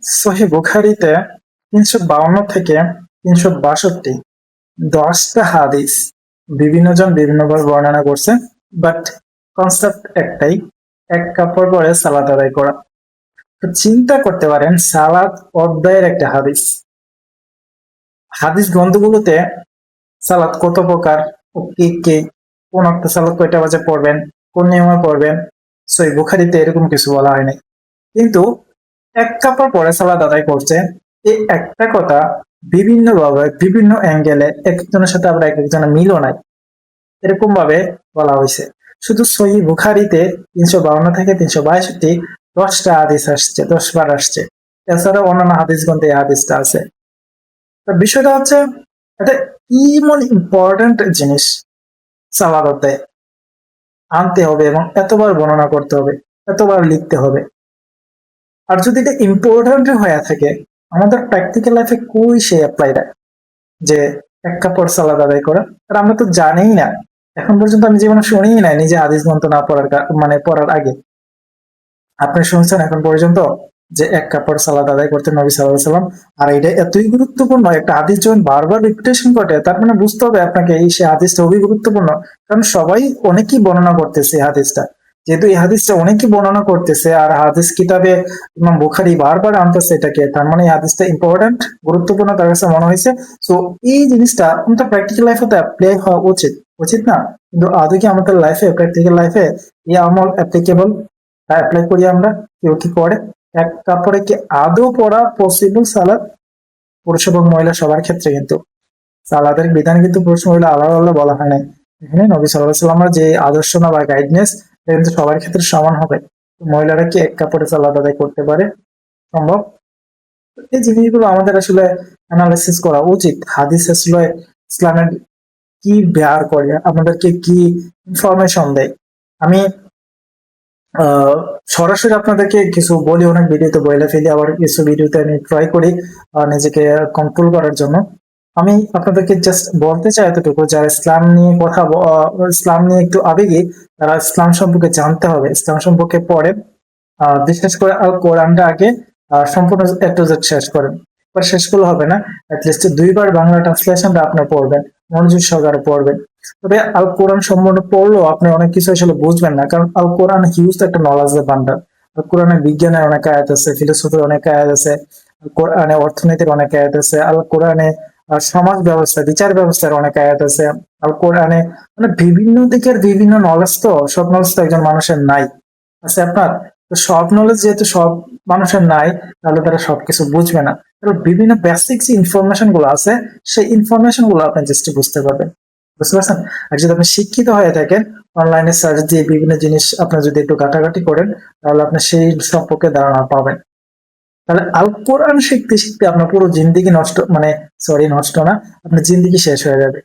সহিহ বুখারীতে ৩৫২ থেকে ৩৬২ 10টা হাদিস বিভিন্ন জন বিভিন্নভাবে বর্ণনা করছে, বাট কনসেপ্ট একটাই, এক কাপড় পরে সালাত আদায় করা। তো চিন্তা করতে পারেন সালাত অধ্যায়ের একটা হাদিস, হাদিস গ্রন্থগুলোতে সালাত কত প্রকার ও কে কে কোন অক্ত সালাত কয়টা বাজে পড়বেন, কোন নিয়মে পড়বেন, সহিহ বুখারীতে এরকম কিছু বলা হয় নাই। কিন্তু এক কাপড় পরে সালাত আদায় করছে, এই একটা কথা বিভিন্ন ভাবে বিভিন্ন অ্যাঙ্গেলে এক একজনের সাথে আবার এক একজনের মিলও নাই, এরকম ভাবে বলা হয়েছে। শুধু সহিহ বুখারীতে ৩৫২ থেকে ৩৬২ 10টা হাদিস আসছে, 10 বার আসছে। এছাড়া অন্যান্য হাদিস গ্রন্থে এই হাদিসটা আছে। তো বিষয়টা হচ্ছে এটা এমন ইম্পর্টেন্ট জিনিস সালাদতে আনতে হবে এবং এতবার বর্ণনা করতে হবে, এতবার লিখতে হবে। আর যদি এটা ইম্পর্টেন্ট হয়ে থাকে, আমাদের প্র্যাকটিক্যাল লাইফে কই সে অ্যাপ্লাই দেয় যে এক কাপড় সালাদ আদায় করা? আর আমরা তো জানিই না, এখন পর্যন্ত আমি জীবনে শুনিই নাই নিজে হাদিস গ্রন্থ না পড়ার মানে পড়ার আগে। আপনি শুনছেন এখন পর্যন্ত যে এক কাপড় সালাদ আদায় করতে নবী সাল্লাল্লাহু আলাইহি ওয়াসাল্লাম? আর এটা এতই গুরুত্বপূর্ণ একটা হাদিস যখন বারবার রিপিটেশন ঘটে, তার মানে বুঝতে হবে আপনাকে এই সে হাদিসটা খুবই গুরুত্বপূর্ণ। কারণ সবাই অনেকেই বর্ণনা করতেছে এই হাদিসটা, যেহেতু এই হাদিসটা অনেকেই বর্ণনা করতেছে আর হাদিস কিতাবে ইমাম বুখারী বারবার আনতেছে এটাকে, তার মানে এই হাদিসটা ইম্পর্টেন্ট, গুরুত্বপূর্ণ তার কাছে মনে হয়েছে। তো এই জিনিসটা আমাদের প্র্যাকটিক্যাল লাইফে তো অ্যাপ্লাই হওয়া উচিত, উচিত না? কিন্তু আদৌ কি আমাদের লাইফে, প্র্যাকটিক্যাল লাইফে এই আমল অ্যাপ্লিকেবল? অ্যাপ্লাই করি আমরা? কেউ কি করে? এক কাপড়ে কি আদৌ পড়া পসিবল সালাদ? পুরুষ এবং মহিলা সবার ক্ষেত্রে কিন্তু সালাদের বিধান কিন্তু পুরুষ মহিলা আলাদা আলাদা বলা হয় নাই। এখানে নবী সাল্লাল্লাহু আলাইহি ওয়াসাল্লামের যে আদর্শ না বা গাইডনেস, এটা কিন্তু সবার ক্ষেত্রে সমান হবে। মহিলারা কি এক কাপড়ে সালাদ আদায় করতে পারে? সম্ভব? এই জিনিসগুলো আমাদের আসলে অ্যানালাইসিস করা উচিত। হাদিস আসলে ইসলামের কি বের করে, আমাদেরকে কি ইনফরমেশন দেয়। আমি আহ সরাসরি আপনাদেরকে কিছু বলি, অনেক ভিডিওতে বইলে ফেলি, আবার কিছু ভিডিওতে আমি ট্রাই করি নিজেকে কন্ট্রোল করার জন্য। আমি আপনাদেরকে জাস্ট বলতে চাই এতটুকু, যারা ইসলাম নিয়ে ইসলাম নিয়ে একটু আবেগী, তারা ইসলাম সম্পর্কে জানতে হবে, ইসলাম সম্পর্কে পড়েন। বিশেষ করে আল কোরআনটা আগে সম্পূর্ণ A to Z শেষ করেন। বা শেষ করলে হবে না, অ্যাটলিস্ট 2বার বাংলা ট্রান্সলেশনটা আপনি পড়বেন, মনোযোগ সহকারে পড়বেন। তবে আল কোরআন সম্পূর্ণ পড়লেও আপনি অনেক কিছু আসলে বুঝবেন না, কারণ আল কোরআন হিউজ একটা নলেজের ভান্ডার। আল কোরআনে বিজ্ঞানের অনেক আয়াত আছে, ফিলোসফির অনেক আয়াত আছে, আল কোরআনে অর্থনীতির অনেক আয়াত আছে, আল কোরআনে সমাজ ব্যবস্থা, বিচার ব্যবস্থার অনেক আয়াত আছে। আল কোরআনে মানে বিভিন্ন দিকের বিভিন্ন নলেজ, তো সব নলেজ তো একজন মানুষের নাই, আছে আপনার। তো সব নলেজ যেহেতু সব মানুষের নাই, তাহলে তারা সবকিছু বুঝবে না। তাহলে বিভিন্ন বেসিক যে ইনফরমেশন গুলো আছে, সেই ইনফরমেশন গুলো আপনি জাস্ট বুঝতে পারবেন, বুঝতে পারছেন? আর যদি আপনি শিক্ষিত হয়ে থাকেন, অনলাইনে সার্চ দিয়ে বিভিন্ন জিনিস আপনি যদি একটু ঘাটাঘাটি করেন, তাহলে আপনি সেই সম্পর্কে ধারণা পাবেন। তাহলে আল কোরআন শিখতে শিখতে আপনার পুরো জিন্দিগি নষ্ট, মানে সরি নষ্ট না, আপনার জিন্দিগি শেষ হয়ে যাবে।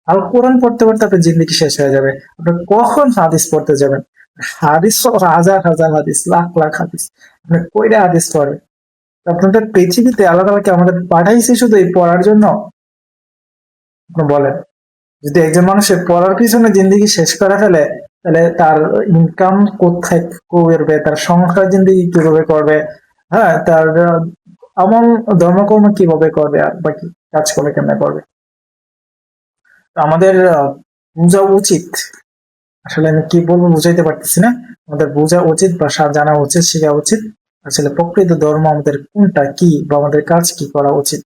আল কোরআন পড়তে পড়তে আপনার জিন্দিগি শেষ হয়ে যাবে। আপনি কখন হাদিস পড়তে যাবেন? হাদিস তো হাজার হাজার হাদিস, লাখ লাখ হাদিস, আপনি কয়টা হাদিস পড়বেন? আপনাদের পৃথিবীতে আল্লাহ তাআলা কি আমাদের পাঠাইছে শুধু এই পড়ার জন্য? আপনি বলেন। যদি একজন মানুষের পড়ার পিছনে জিন্দিগি শেষ করে ফেলে, তাহলে তার ইনকাম কোথায় করবে, তার সংসার জিন্দিগি কিভাবে করবে, হ্যাঁ, তার আমল ধর্মকর্ম কিভাবে করবে, আর বাকি কাজ করে কেমনে করবে? তো আমাদের বোঝা উচিত, আসলে আমি কি বলবো বুঝাইতে পারতেছি না। আমাদের বোঝা উচিত বা জানা উচিত, শেখা উচিত আসলে প্রকৃত ধর্ম আমাদের কোনটা, কি বা আমাদের কাজ কি করা উচিত।